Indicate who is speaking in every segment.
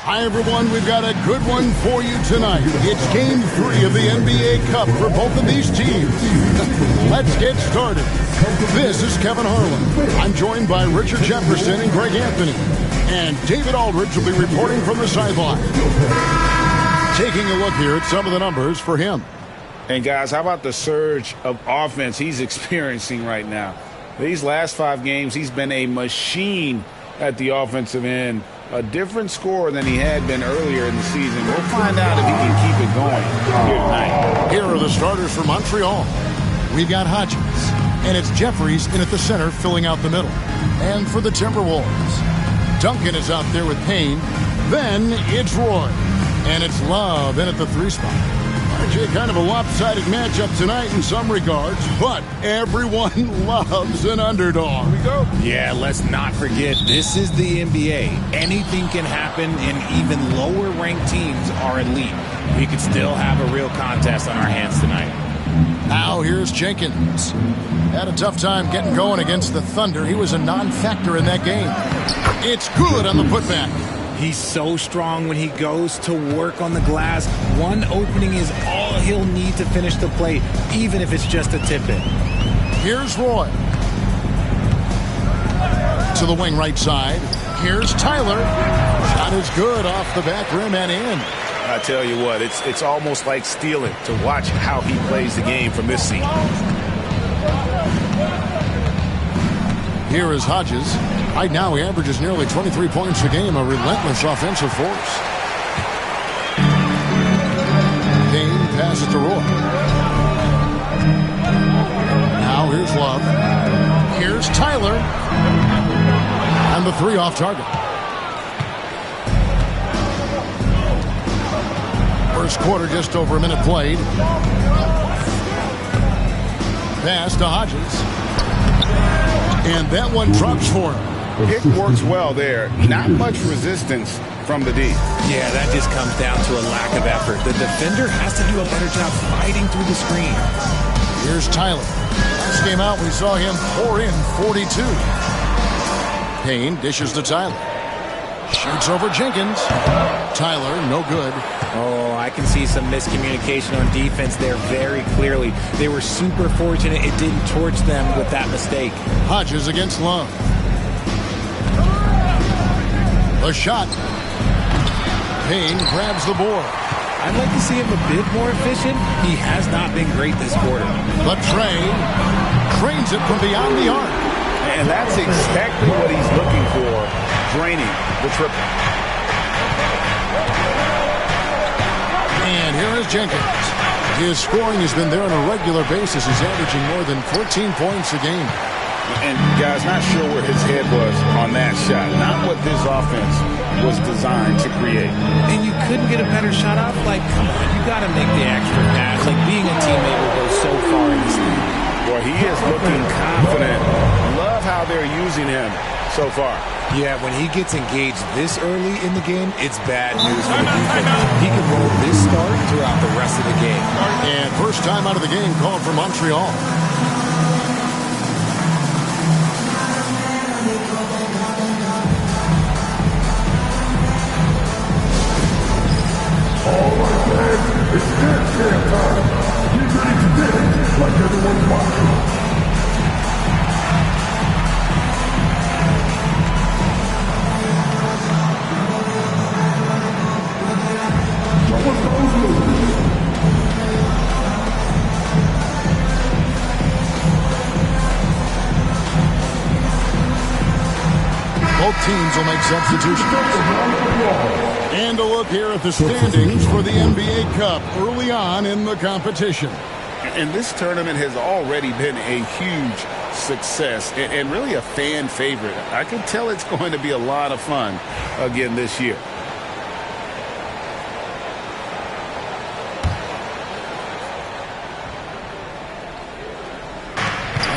Speaker 1: Hi, everyone. We've got a good one for you tonight. It's Game 3 of the NBA Cup for both of these teams. Let's get started. This is Kevin Harlan. I'm joined by Richard Jefferson and Greg Anthony. And David Aldridge will be reporting from the sideline. Taking a look here at some of the numbers for him.
Speaker 2: And, guys, how about the surge of offense he's experiencing right now? These last 5 games, he's been a machine at the offensive end. A different scorer than he had been earlier in the season. We'll find out if he can keep it going here tonight.
Speaker 1: Here are the starters for Montreal. We've got Hodges, and it's Jeffries in at the center filling out the middle. And for the Timberwolves, Duncan is out there with Payne. Then it's Roy, and it's Love in at the 3 spot. RJ, kind of a lopsided matchup tonight in some regards, but everyone loves an underdog. Here we go.
Speaker 3: Yeah, let's not forget, this is the NBA. Anything can happen, and even lower-ranked teams are elite. We could still have a real contest on our hands tonight.
Speaker 1: Now here's Jenkins. Had a tough time getting going against the Thunder. He was a non-factor in that game. It's good on the putback.
Speaker 3: He's so strong when he goes to work on the glass. One opening is all he'll need to finish the play, even if it's just a tip-in.
Speaker 1: Here's Roy. To the wing right side. Here's Tyler. Shot is good off the back rim and in.
Speaker 2: I tell you what, it's almost like stealing to watch how he plays the game from this seat.
Speaker 1: Here is Hodges. Right now he averages nearly 23 points a game, a relentless offensive force. Payne passes to Roy. Now here's Love. Here's Tyler. And the 3 off target. First quarter, just over a minute played. Pass to Hodges. And that one drops for him.
Speaker 2: It works well there. Not much resistance from the D.
Speaker 3: Yeah, that just comes down to a lack of effort. The defender has to do a better job fighting through the screen.
Speaker 1: Here's Tyler. Last game out, we saw him pour in 42. Payne dishes to Tyler. Shoots over Jenkins. Tyler, no good.
Speaker 3: Oh, I can see some miscommunication on defense there very clearly. They were super fortunate it didn't torch them with that mistake.
Speaker 1: Hodges against Love. The shot. Payne grabs the board.
Speaker 3: I'd like to see him a bit more efficient. He has not been great this quarter.
Speaker 1: The trains it from beyond the arc.
Speaker 2: And that's exactly what he's looking for, draining the triple.
Speaker 1: And here is Jenkins. His scoring has been there on a regular basis. He's averaging more than 14 points a game.
Speaker 2: And, guys, not sure where his head was on that shot. Not what this offense was designed to create.
Speaker 3: And you couldn't get a better shot off? Like, come on, you got to make the extra pass. Like, being a teammate will go so far in this league.
Speaker 2: Boy, he is looking confident. Love how they're using him so far.
Speaker 3: Yeah, when he gets engaged this early in the game, it's bad news for the defense. He can roll this start throughout the rest of the game.
Speaker 1: And first time out of the game called for Montreal.
Speaker 4: All right, man, it's dance time. Get ready to dance like everyone's watching.
Speaker 1: Both teams will make substitutions. And a look here at the standings for the NBA Cup early on in the competition.
Speaker 2: And this tournament has already been a huge success and really a fan favorite. I can tell it's going to be a lot of fun again this year.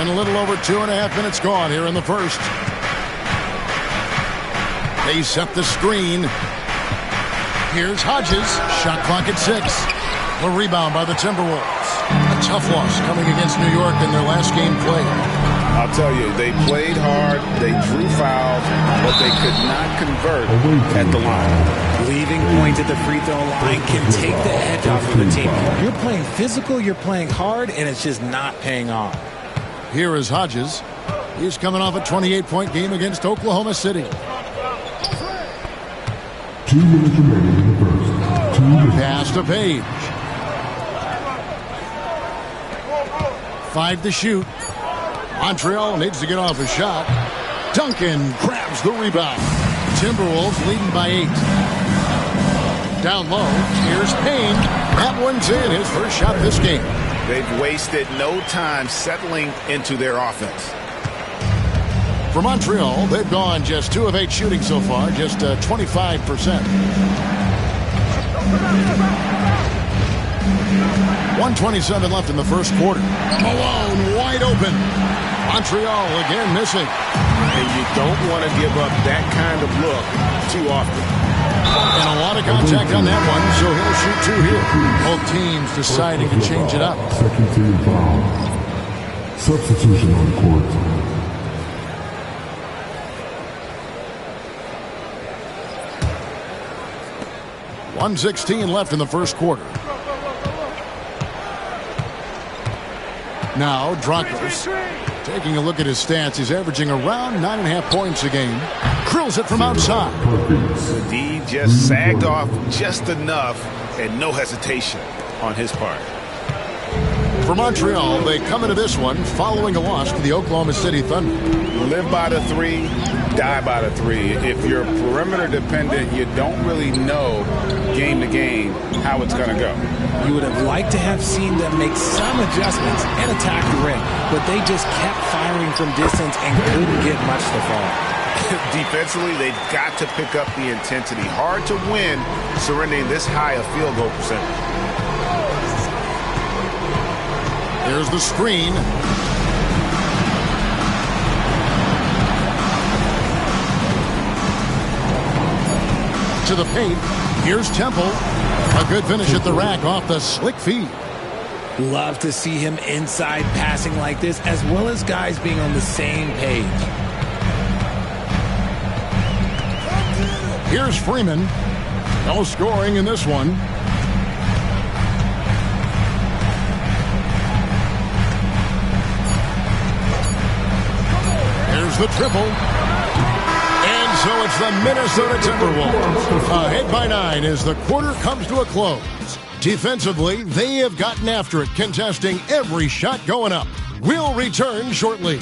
Speaker 1: And a little over 2.5 minutes gone here in the first. They set the screen. Here's Hodges. Shot clock at 6. The rebound by the Timberwolves. A tough loss coming against New York in their last game played.
Speaker 2: I'll tell you, they played hard, they drew fouls, but they could not convert at the line.
Speaker 3: Leaving points at the free throw line can take the edge off of the team. You're playing physical, you're playing hard, and it's just not paying off.
Speaker 1: Here is Hodges. He's coming off a 28-point game against Oklahoma City.
Speaker 4: 2 minutes remaining in the first. 2 minutes.
Speaker 1: Pass to Page. 5 to shoot. Montreal needs to get off a shot. Duncan grabs the rebound. Timberwolves leading by 8. Down low, here's Payne. That one's in, his first shot of this game.
Speaker 2: They've wasted no time settling into their offense.
Speaker 1: For Montreal, they've gone just 2 of 8 shooting so far, just 25%. 1:27 left in the first quarter. Malone wide open. Montreal again missing.
Speaker 2: And you don't want to give up that kind of look too often.
Speaker 1: And a lot of contact on that one, so he'll shoot 2 here. Both teams deciding to change it up.
Speaker 4: Second team foul. Substitution on court.
Speaker 1: .116 left in the first quarter. Now, Dracos, taking a look at his stats, he's averaging around 9.5 points a game. Drills it from outside.
Speaker 2: The D just sagged off just enough and no hesitation on his part.
Speaker 1: For Montreal, they come into this one following a loss to the Oklahoma City Thunder.
Speaker 2: Live by the 3, die by the 3. If you're perimeter dependent, you don't really know game to game how it's going to go.
Speaker 3: You would have liked to have seen them make some adjustments and attack the rim, but they just kept firing from distance and couldn't get much to fall.
Speaker 2: Defensively, they've got to pick up the intensity. Hard to win surrendering this high a field goal percentage.
Speaker 1: There's the screen. To the paint. Here's Temple. A good finish at the rack off the slick feed.
Speaker 3: Love to see him inside passing like this, as well as guys being on the same page.
Speaker 1: Here's Freeman. No scoring in this one. Here's the triple. And so it's the Minnesota Timberwolves. Ahead by 9 as the quarter comes to a close. Defensively, they have gotten after it, contesting every shot going up. We'll return shortly.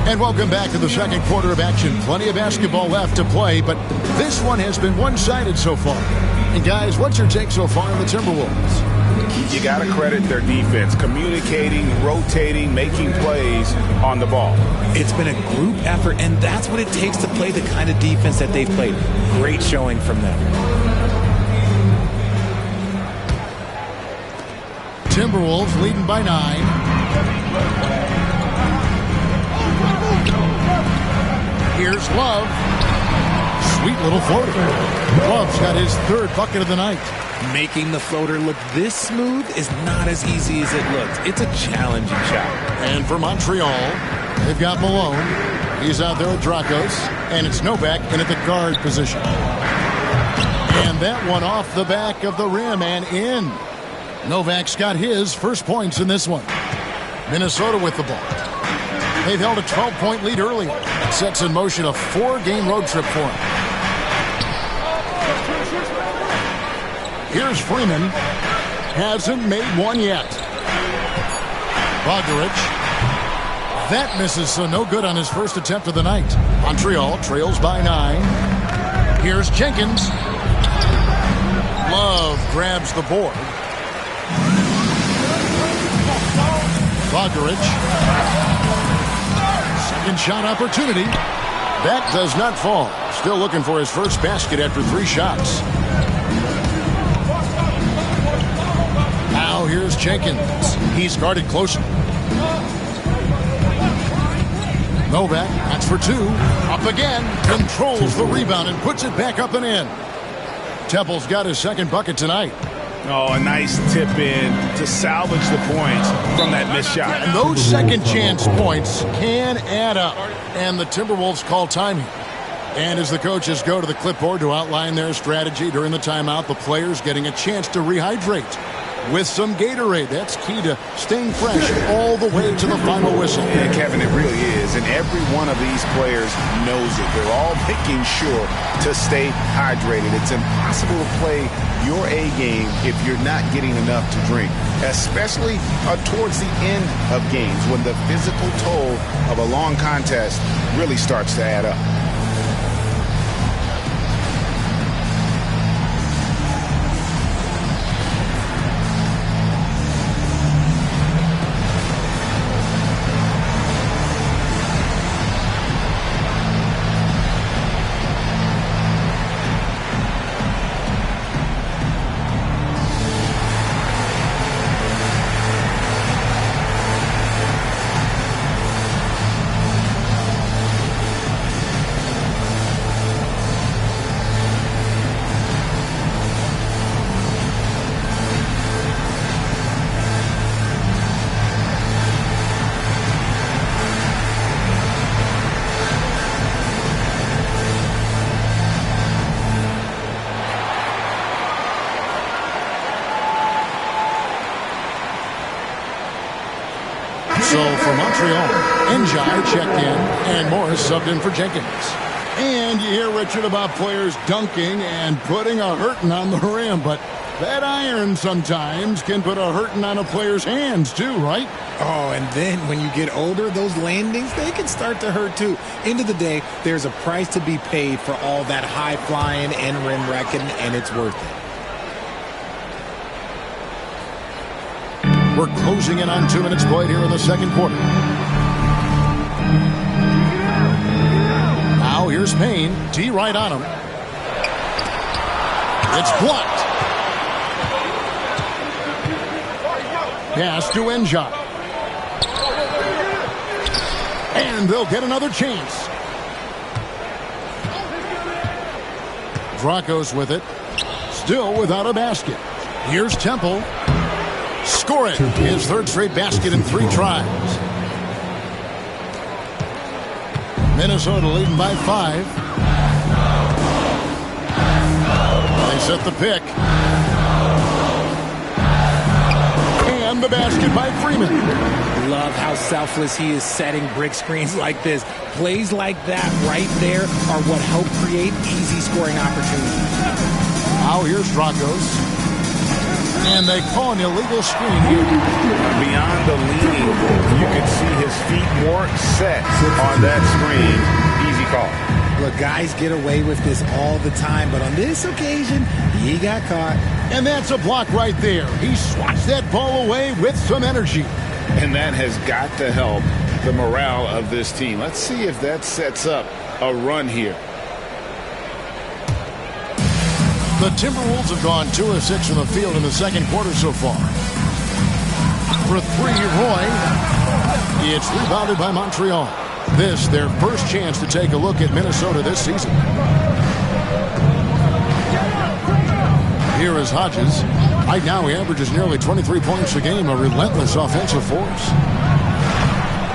Speaker 1: And welcome back to the second quarter of action. Plenty of basketball left to play, but this one has been one-sided so far. And guys, what's your take so far on the Timberwolves?
Speaker 2: You got to credit their defense, communicating, rotating, making plays on the ball.
Speaker 3: It's been a group effort, and that's what it takes to play the kind of defense that they've played. Great showing from them.
Speaker 1: Timberwolves leading by 9. Here's Love. Sweet little floater. Love's got his 3rd bucket of the night.
Speaker 3: Making the floater look this smooth is not as easy as it looks. It's a challenging shot.
Speaker 1: And for Montreal, they've got Malone. He's out there with Dracos. And it's Novak in at the guard position. And that one off the back of the rim and in. Novak's got his first points in this one. Minnesota with the ball. They've held a 12-point lead earlier. It sets in motion a 4-game road trip for them. Here's Freeman. Hasn't made one yet. Bogdanovich. That misses, so no good on his first attempt of the night. Montreal trails by 9. Here's Jenkins. Love grabs the board. Bogdanovich. Second shot opportunity. That does not fall. Still looking for his first basket after 3 shots. Now here's Jenkins. He's guarded closer. Novak, that's for 2. Up again. Controls the rebound and puts it back up and in. Temple's got his second bucket tonight.
Speaker 2: Oh, a nice tip in to salvage the points from that missed shot.
Speaker 1: And those second chance points can add up. And the Timberwolves call timing. And as the coaches go to the clipboard to outline their strategy during the timeout, the players getting a chance to rehydrate with some Gatorade. That's key to staying fresh all the way to the final whistle.
Speaker 2: Yeah, Kevin, it really is. And every one of these players knows it. They're all making sure to stay hydrated. It's impossible to play your A game if you're not getting enough to drink, especially towards the end of games when the physical toll of a long contest really starts to add up.
Speaker 1: So for Montreal, Njai checked in and Morris subbed in for Jenkins. And you hear, Richard, about players dunking and putting a hurting on the rim, but that iron sometimes can put a hurting on a player's hands too, right?
Speaker 3: Oh, and then when you get older, those landings, they can start to hurt too. End of the day, there's a price to be paid for all that high flying and rim wrecking, and it's worth it.
Speaker 1: We're closing in on 2 minutes played here in the second quarter. Now here's Payne. T right on him. It's blocked. Pass to Njai. And they'll get another chance. Dracos with it. Still without a basket. Here's Temple. Scoring his third straight basket in 3 tries. Minnesota leading by 5. They set the pick. And the basket by Freeman.
Speaker 3: Love how selfless he is setting brick screens like this. Plays like that right there are what help create easy scoring opportunities.
Speaker 1: Now here's Dracos. And they call an illegal screen here.
Speaker 2: Beyond the leaning, you can see his feet more set on that screen. Easy call.
Speaker 3: Look, guys get away with this all the time, but on this occasion, he got caught.
Speaker 1: And that's a block right there. He swats that ball away with some energy.
Speaker 2: And that has got to help the morale of this team. Let's see if that sets up a run here.
Speaker 1: The Timberwolves have gone 2 of 6 from the field in the second quarter so far. For 3, Roy. It's rebounded by Montreal. This, their first chance to take a look at Minnesota this season. Here is Hodges. Right now he averages nearly 23 points a game, a relentless offensive force.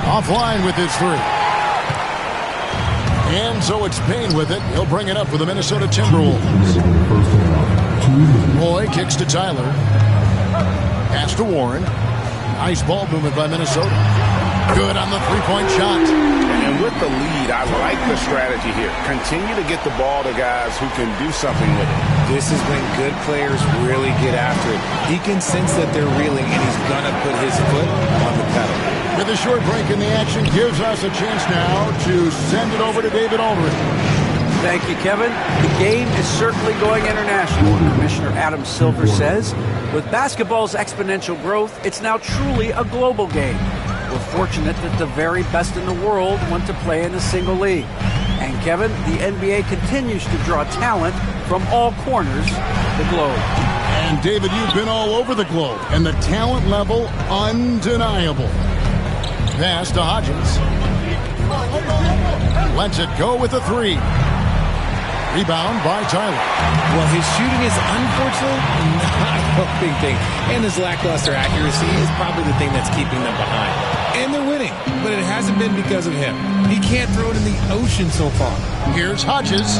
Speaker 1: Offline with his 3. And so it's Payne with it. He'll bring it up for the Minnesota Timberwolves. Roy kicks to Tyler. Pass to Warren. Nice ball movement by Minnesota. Good on the 3-point shot.
Speaker 2: And with the lead, I like the strategy here. Continue to get the ball to guys who can do something with it.
Speaker 3: This is when good players really get after it. He can sense that they're reeling, and he's going to put his foot on the pedal.
Speaker 1: With a short break in the action, gives us a chance now to send it over to David Aldridge.
Speaker 5: Thank you, Kevin. The game is certainly going international. Commissioner Adam Silver says, with basketball's exponential growth, it's now truly a global game. We're fortunate that the very best in the world want to play in a single league. And Kevin. The NBA continues to draw talent from all corners of the globe.
Speaker 1: And David, you've been all over the globe, and the talent level undeniable. Pass to Hodges. Lets it go with a three. Rebound by Tyler.
Speaker 3: Well, his shooting is unfortunately not a big thing. And his lackluster accuracy is probably the thing that's keeping them behind. And they're winning, but it hasn't been because of him. He can't throw it in the ocean so far.
Speaker 1: Here's Hodges.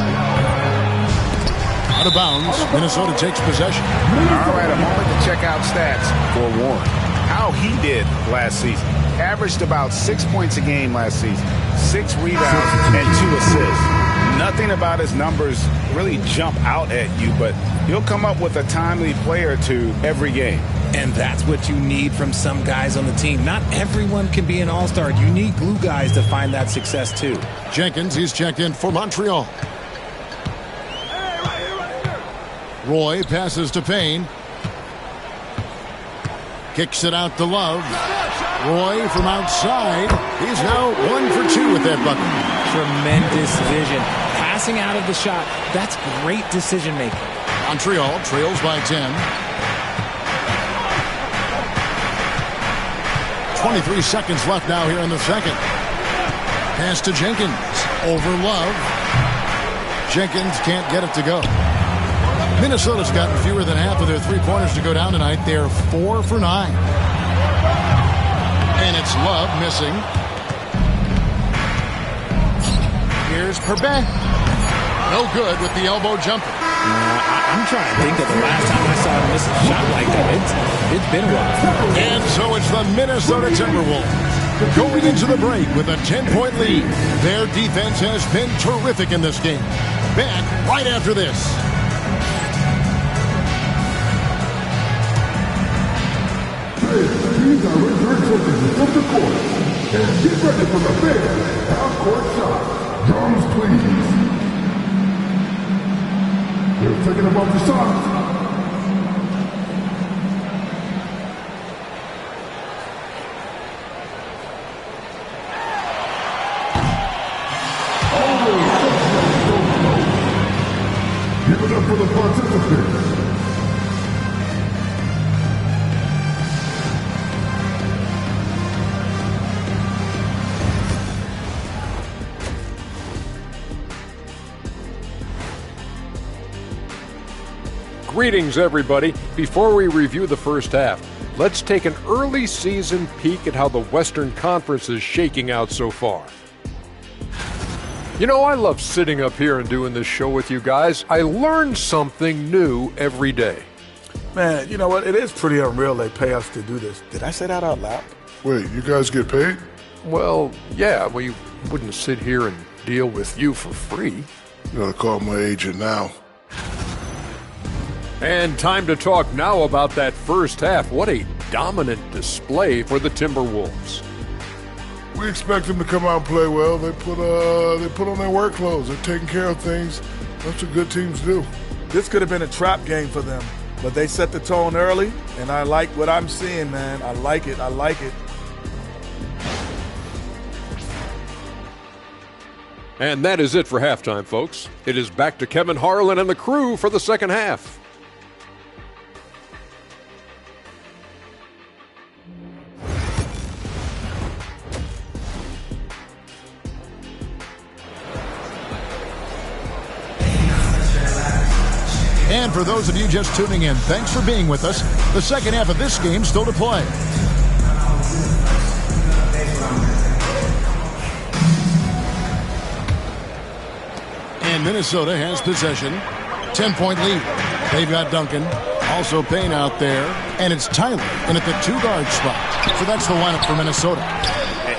Speaker 1: Out of bounds. Minnesota takes possession.
Speaker 2: All right, a moment to check out stats for Warren. How he did last season. Averaged about 6 points a game last season. 6 rebounds and 2 assists. Nothing about his numbers really jump out at you, but he'll come up with a timely play or two every game.
Speaker 3: And that's what you need from some guys on the team. Not everyone can be an all-star. You need glue guys to find that success too.
Speaker 1: Jenkins, he's checked in for Montreal. Roy passes to Payne. Kicks it out to Love. Roy from outside. He's now 1 for 2 with that bucket.
Speaker 3: Tremendous vision. Passing out of the shot. That's great decision making.
Speaker 1: Montreal trails by 10. 23 seconds left now here in the second. Pass to Jenkins. Over Love. Jenkins can't get it to go. Minnesota's gotten fewer than half of their three-pointers to go down tonight. They're 4 for 9. And it's Love missing. Here's Perbet. No good with the elbow jumper.
Speaker 3: I'm trying to think of the last time I saw him miss a shot like that. It's been a while.
Speaker 1: And so it's the Minnesota Timberwolves going into the break with a 10-point lead. Their defense has been terrific in this game. Back right after this.
Speaker 4: These are return focused from the court. And get ready for the big half-court shot. Drums, please. They're taking them off the shots. Give it up for the participants.
Speaker 6: Greetings, everybody. Before we review the first half, let's take an early season peek at how the Western Conference is shaking out so far. You know, I love sitting up here and doing this show with you guys. I learn something new every day.
Speaker 7: Man, you know what? It is pretty unreal they pay us to do this. Did I say that out loud?
Speaker 4: Wait, you guys get paid?
Speaker 6: Well, yeah, we wouldn't sit here and deal with you for free.
Speaker 4: You gotta call my agent now.
Speaker 6: And time to talk now about that first half. What a dominant display for the Timberwolves.
Speaker 4: We expect them to come out and play well. They put on their work clothes. They're taking care of things. That's what good teams do.
Speaker 7: This could have been a trap game for them, but they set the tone early, and I like what I'm seeing, man. I like it. I like it.
Speaker 6: And that is it for halftime, folks. It is back to Kevin Harlan and the crew for the second half.
Speaker 1: And for those of you just tuning in, thanks for being with us. The second half of this game still to play. And Minnesota has possession. 10-point lead. They've got Duncan. Also Payne out there. And it's Tyler in at the two-guard spot. So that's the lineup for Minnesota.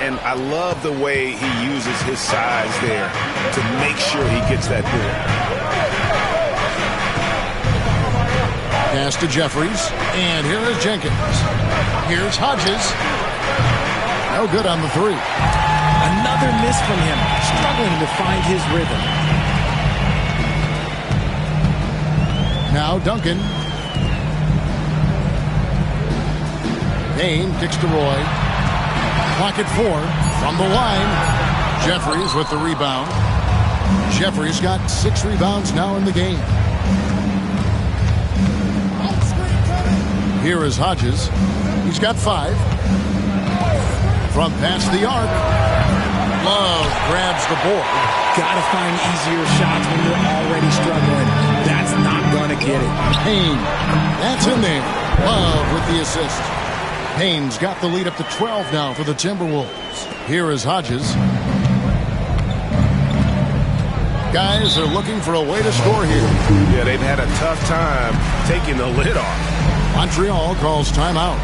Speaker 2: And I love the way he uses his size there to make sure he gets that board.
Speaker 1: Pass to Jeffries, and here is Jenkins. Here's Hodges. No good on the three.
Speaker 3: Another miss from him, struggling to find his rhythm.
Speaker 1: Now Duncan. Payne kicks to Roy. Clock at 4 from the line. Jeffries with the rebound. Jeffries got 6 rebounds now in the game. Here is Hodges. He's got 5. From past the arc. Love grabs the board.
Speaker 3: Gotta find easier shots when you're already struggling. That's not gonna get it.
Speaker 1: Payne. That's in there. Love with the assist. Payne's got the lead up to 12 now for the Timberwolves. Here is Hodges. Guys are looking for a way to score here.
Speaker 8: Yeah, they've had a tough time taking the lid off.
Speaker 1: Montreal calls timeout.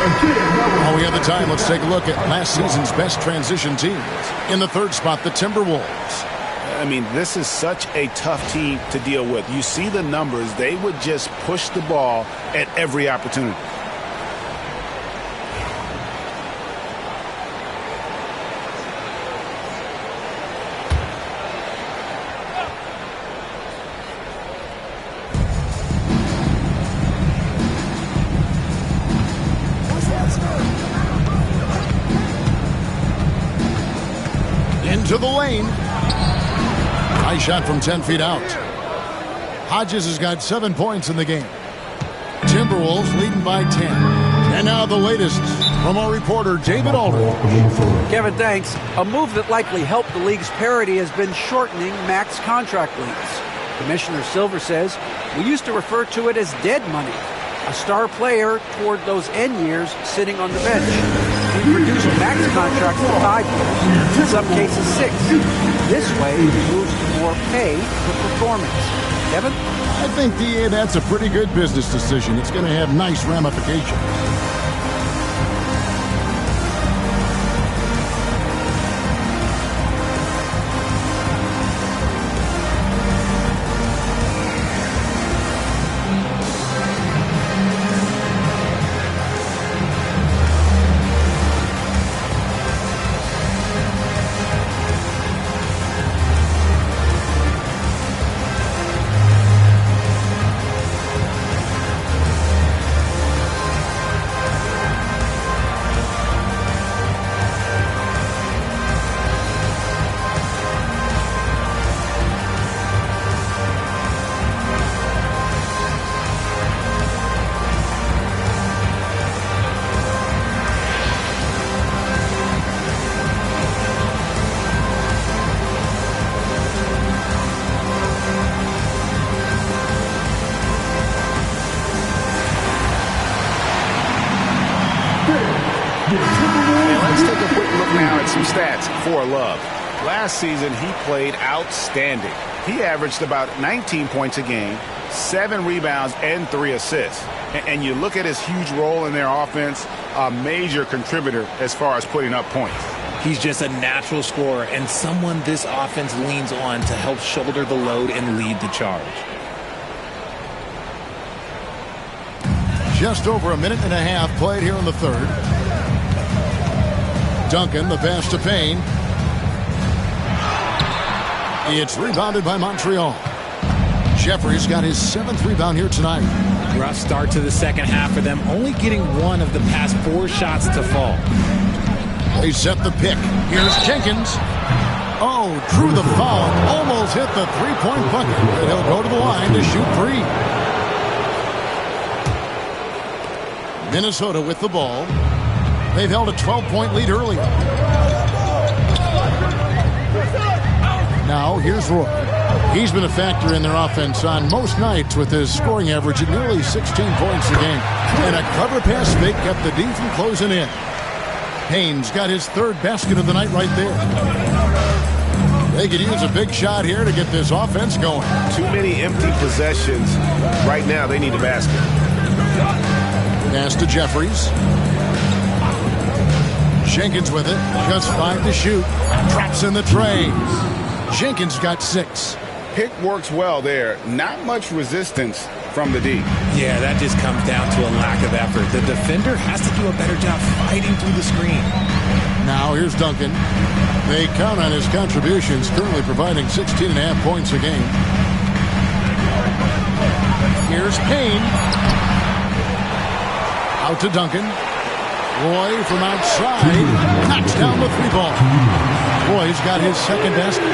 Speaker 1: While we have the time, let's take a look at last season's best transition teams. In the 3rd spot, the Timberwolves.
Speaker 2: I mean, this is such a tough team to deal with. You see the numbers. They would just push the ball at every opportunity.
Speaker 1: Into the lane. High shot from 10 feet out. Hodges has got 7 points in the game. Timberwolves leading by 10. And now the latest from our reporter, David Aldridge.
Speaker 5: Kevin, thanks. A move that likely helped the league's parity has been shortening max contract leagues. Commissioner Silver says we used to refer to it as dead money, a star player toward those end years sitting on the bench. We've reduced max contracts to 5 years, in some cases 6. This way, it moves to more pay for performance. Kevin?
Speaker 1: I think, DA, that's a pretty good business decision. It's going to have nice ramifications.
Speaker 2: Stats for Love. Last season, he played outstanding. He averaged about 19 points a game, 7 rebounds, and 3 assists. And you look at his huge role in their offense, a major contributor as far as putting up points.
Speaker 3: He's just a natural scorer and someone this offense leans on to help shoulder the load and lead the charge.
Speaker 1: Just over a minute and a half played here in the 3rd. Duncan, the pass to Payne. It's rebounded by Montreal. Jeffries got his 7th rebound here tonight.
Speaker 3: Rough start to the second half for them, only getting one of the past 4 shots to fall.
Speaker 1: They set the pick. Here's Jenkins. Oh, drew the foul. Almost hit the three-point bucket. And he'll go to the line to shoot 3. Minnesota with the ball. They've held a 12-point lead earlier. Now, here's Roy. He's been a factor in their offense on most nights with his scoring average at nearly 16 points a game. And a clever pass fake kept the D from closing in. Haynes got his 3rd basket of the night right there. They could use a big shot here to get this offense going.
Speaker 8: Too many empty possessions. Right now, they need a basket.
Speaker 1: Pass to Jeffries. Jenkins with it. Just 5 to shoot. Drops in the tray. Jenkins got 6.
Speaker 2: Pick works well there. Not much resistance from the D.
Speaker 3: Yeah, that just comes down to a lack of effort. The defender has to do a better job fighting through the screen.
Speaker 1: Now here's Duncan. They count on his contributions, currently providing 16.5 points a game. Here's Payne. Out to Duncan. Roy from outside. Knocks down the 3-ball. Roy's got his 2nd basket.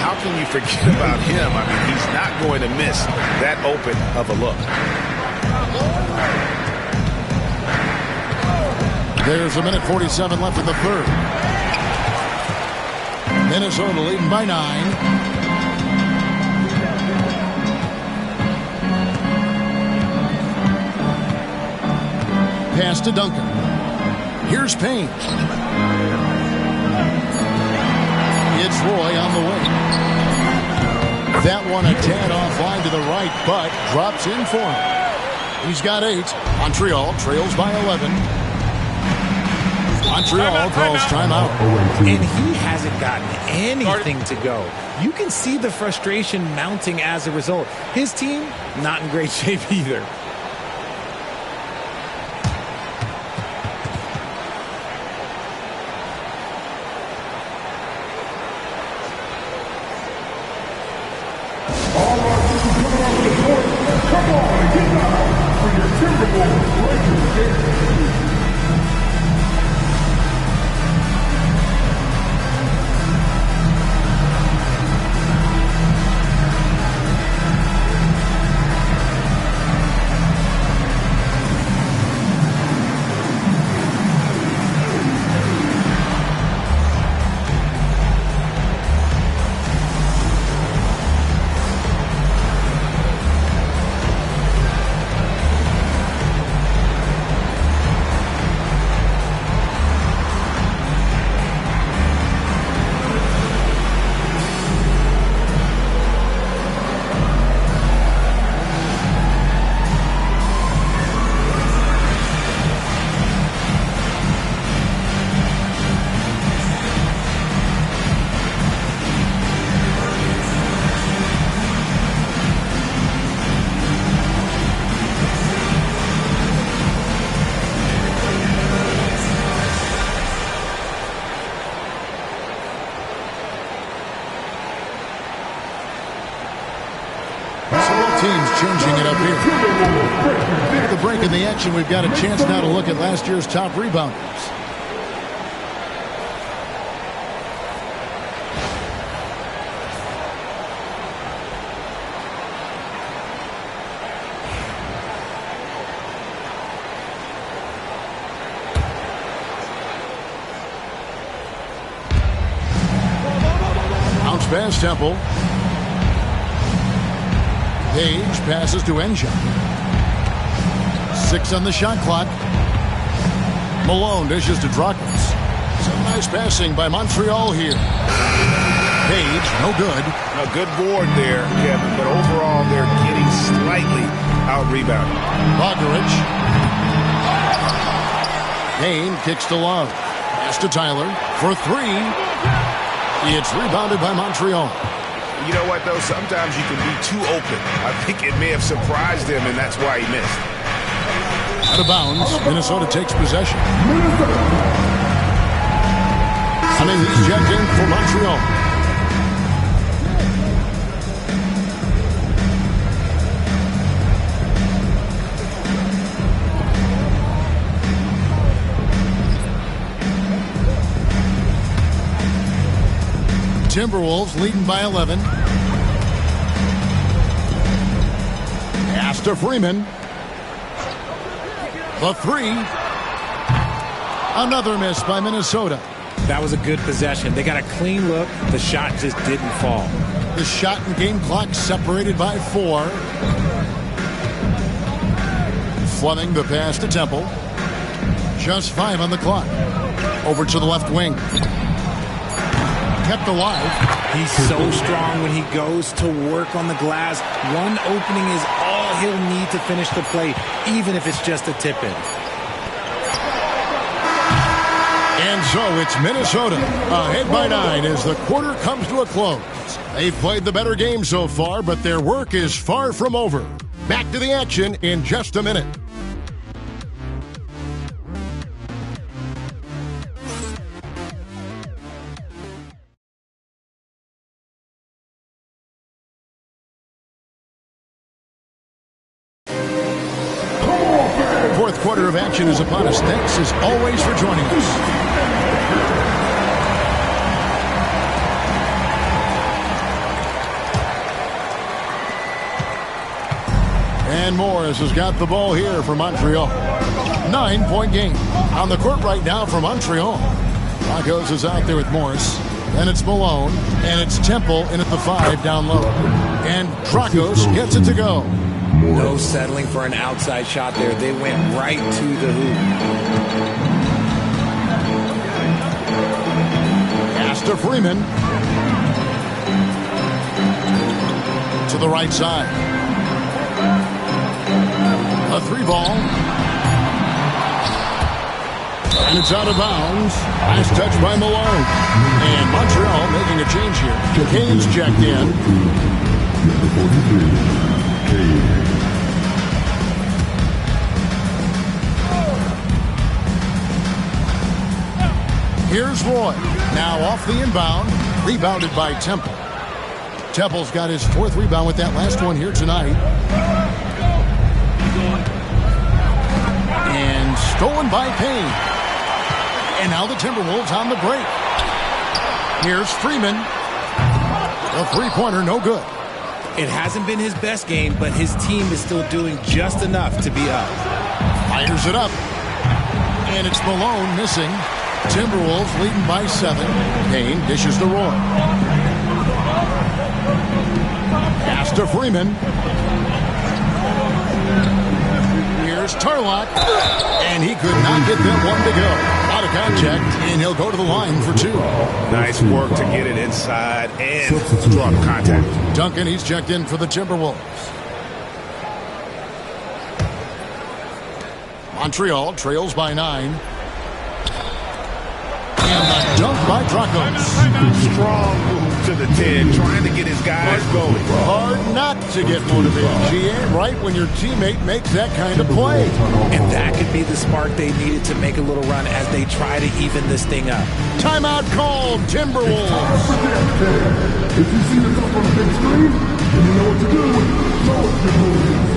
Speaker 8: How can you forget about him? I mean, he's not going to miss that open of a look.
Speaker 1: There's 1:47 left in the 3rd. Minnesota leading by 9. Pass to Duncan. Here's Payne. It's Roy on the way. That one a tad offline to the right, but drops in for him. He's got 8. Montreal trails by 11. Montreal calls timeout.
Speaker 3: And he hasn't gotten anything to go. You can see the frustration mounting as a result. His team, not in great shape either.
Speaker 1: Teams changing it up here. At the break in the action, we've got a chance now to look at last year's top rebounders. Bounce pass, Temple. Page passes to Enja. 6 on the shot clock. Malone dishes to Dragos. Some nice passing by Montreal here. Page, no good.
Speaker 8: A good board there, Kevin, but overall they're getting slightly out-rebounded.
Speaker 1: Bogdanovich. Payne kicks to Love. Pass to Tyler for 3. It's rebounded by Montreal.
Speaker 8: You know what, though? Sometimes you can be too open. I think it may have surprised him, and that's why he missed.
Speaker 1: Out of bounds, Minnesota takes possession. And then he's checked in for Montreal. Timberwolves leading by 11. Pass to Freeman. The three. Another miss by Minnesota.
Speaker 3: That was a good possession. They got a clean look. The shot just didn't fall.
Speaker 1: The shot and game clock separated by 4. Fleming the pass to Temple. Just 5 on the clock. Over to the left wing. Kept alive.
Speaker 3: He's so strong when he goes to work on the glass. One opening is all he'll need to finish the play, even if it's just a tip-in.
Speaker 1: And so it's Minnesota ahead by 9 as the quarter comes to a close. They've played the better game so far, but their work is far from over. Back to the action in just a minute. Fourth quarter of action is upon us. Thanks as always for joining us. And Morris has got the ball here for Montreal. 9-point game. On the court right now for Montreal. Broncos is out there with Morris. Then it's Malone. And it's Temple in at the 5 down low. And Dracos gets it to go.
Speaker 3: No settling for an outside shot there. They went right to the hoop.
Speaker 1: Pass to Freeman. To the right side. A 3-ball. And it's out of bounds. Nice touch by Malone. And Montreal making a change here. Kane's checked in. Here's Roy. Now off the inbound. Rebounded by Temple. Temple's got his 4th rebound with that last one here tonight. And stolen by Payne. And now the Timberwolves on the break. Here's Freeman. The 3-pointer, no good.
Speaker 3: It hasn't been his best game, but his team is still doing just enough to be up.
Speaker 1: Fires it up. And it's Malone missing. Timberwolves leading by 7. Payne dishes to Roy. Pass to Freeman. Here's Tarlock. And he could not get that one to go. Out of contact, and he'll go to the line for 2.
Speaker 2: Nice work to get it inside and draw the contact.
Speaker 1: Duncan, he's checked in for the Timberwolves. Montreal trails by 9. And a dunk by Dracos.
Speaker 2: Strong move to the 10, trying to get his guys going.
Speaker 1: Hard not to get motivated. She ain't right when your teammate makes that kind of play.
Speaker 3: And that could be the spark they needed to make a little run as they try to even this thing up.
Speaker 1: Timeout called, Timberwolves.
Speaker 9: If you see the stuff on the big screen, then you know what to do. Show it, Timberwolves.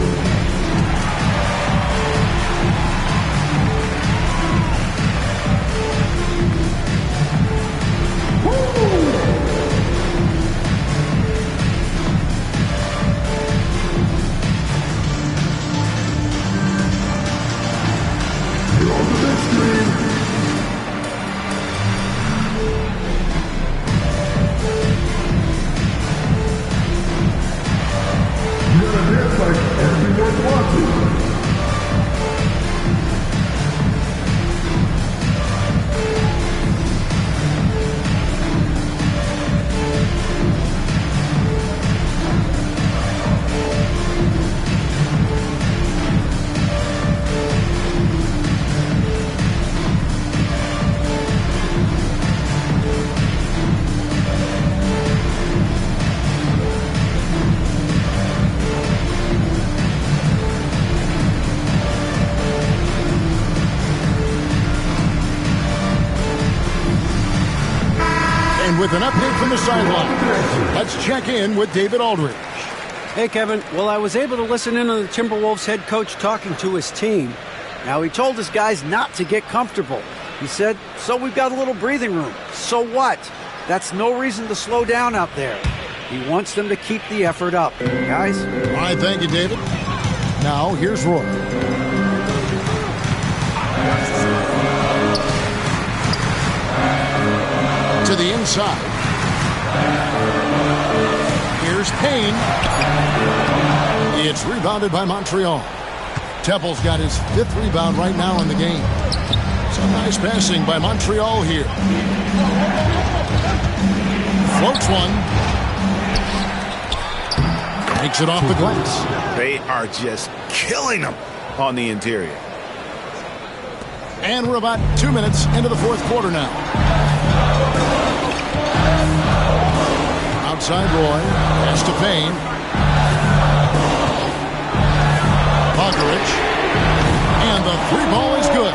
Speaker 1: With an update from the sideline, let's check in with David Aldridge.
Speaker 5: Hey, Kevin. Well, I was able to listen in on the Timberwolves head coach talking to his team. Now, he told his guys not to get comfortable. He said, so we've got a little breathing room. So what? That's no reason to slow down out there. He wants them to keep the effort up. Guys?
Speaker 1: All right, thank you, David. Now, here's Roy. To the inside. Here's Payne. It's rebounded by Montreal. Temple's got his 5th rebound right now in the game. Some nice passing by Montreal here. Floats one. Makes it off the glass.
Speaker 8: They are just killing them on the interior.
Speaker 1: And we're about 2 minutes into the 4th quarter now. Outside Roy. Pass to Payne. Bogdarich. And the 3-ball is good.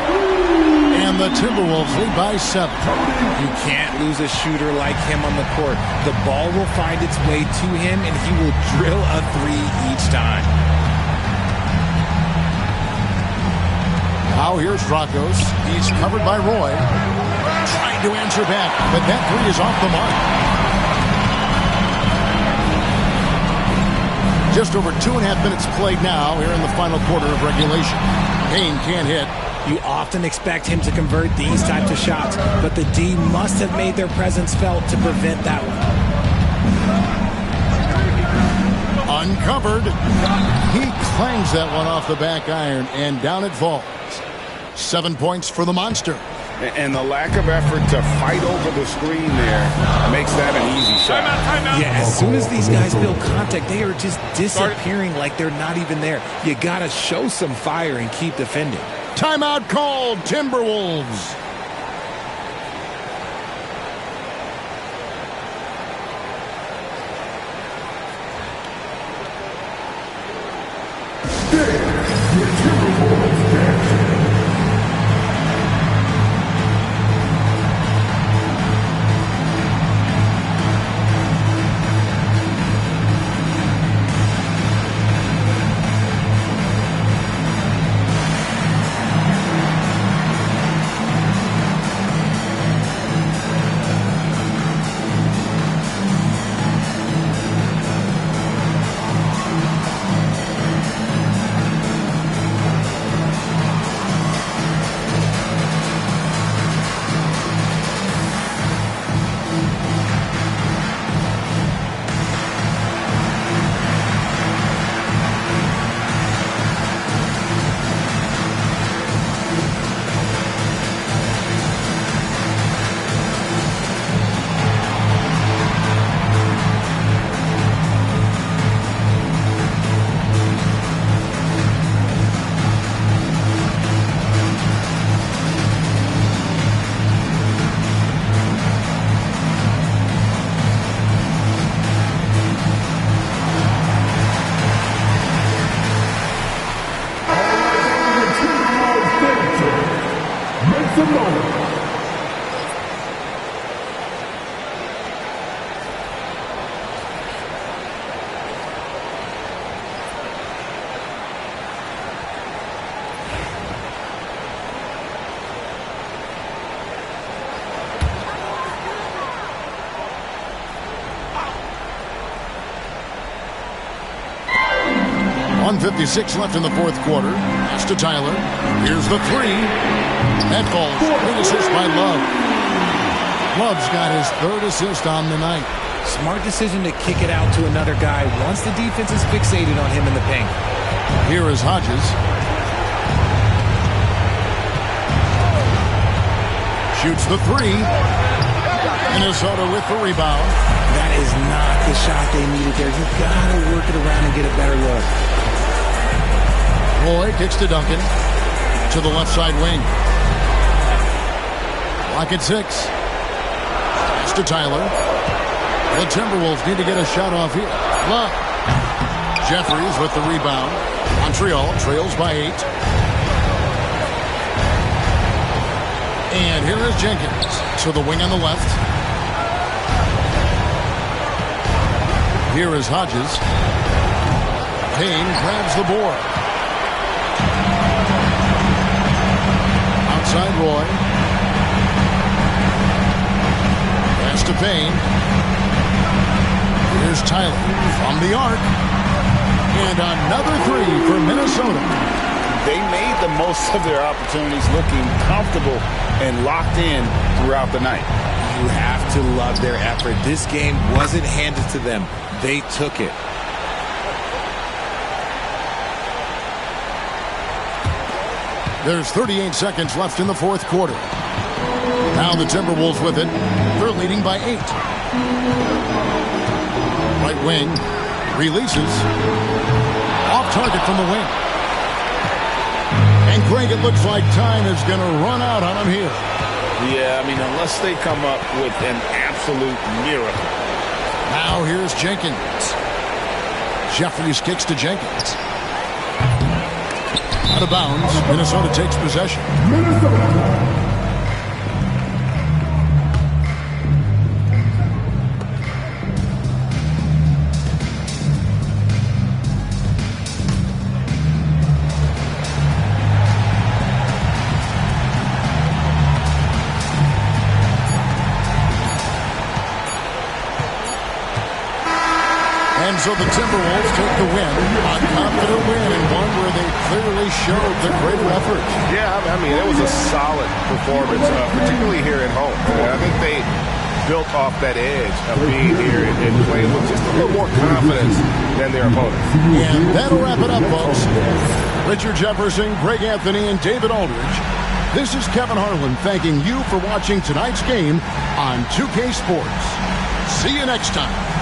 Speaker 1: And the Timberwolves lead by 7.
Speaker 3: You can't lose a shooter like him on the court. The ball will find its way to him, and he will drill a 3 each time.
Speaker 1: Now here's Drakos. He's covered by Roy. Trying to answer back, but that 3 is off the mark. Just over 2.5 minutes played now here in the final quarter of regulation. Payne can't hit.
Speaker 3: You often expect him to convert these types of shots, but the D must have made their presence felt to prevent that one.
Speaker 1: Uncovered. He clangs that one off the back iron, and down it falls. 7 points for the Monster.
Speaker 2: And the lack of effort to fight over the screen there makes that an easy shot.
Speaker 3: Yeah, as soon as these guys feel contact, they are just disappearing like they're not even there. You got to show some fire and keep defending.
Speaker 1: Timeout called, Timberwolves. .156 left in the 4th quarter. Pass to Tyler. Here's the 3. That falls. Great assist by Love. Love's got his 3rd assist on the night.
Speaker 3: Smart decision to kick it out to another guy once the defense is fixated on him in the paint.
Speaker 1: Here is Hodges. Shoots the 3. Minnesota with the rebound.
Speaker 3: That is not the shot they needed there. You've got to work it around and get a better look.
Speaker 1: Roy kicks to Duncan. To the left side wing. Lock at 6. Pass to Tyler. The Timberwolves need to get a shot off here. Love. Jeffries with the rebound. Montreal trails by 8. And here is Jenkins to the wing on the left. Here is Hodges. Payne grabs the board. Outside Roy. Pass to Payne. Here's Tyler from the arc. And another three for Minnesota.
Speaker 2: They made the most of their opportunities, looking comfortable and locked in throughout the night.
Speaker 3: You have to love their effort. This game wasn't handed to them. They took it.
Speaker 1: There's 38 seconds left in the fourth quarter. Now the Timberwolves with it. They're leading by 8. Right wing. Releases. Off target from the wing. And Greg, it looks like time is going to run out on him here.
Speaker 2: Yeah, I mean, unless they come up with an absolute miracle.
Speaker 1: Now here's Jenkins. Jeffries kicks to Jenkins. Out of bounds. Minnesota takes possession.
Speaker 9: Minnesota.
Speaker 1: And so the Timberwolves take the win. A confident win and one where they clearly showed the greater effort.
Speaker 8: Yeah, I mean, it was a solid performance, particularly here at home. And I think they built off that edge of being here and playing with just a little more confidence than their opponents.
Speaker 1: And that'll wrap it up, folks. Richard Jefferson, Greg Anthony, and David Aldridge. This is Kevin Harlan thanking you for watching tonight's game on 2K Sports. See you next time.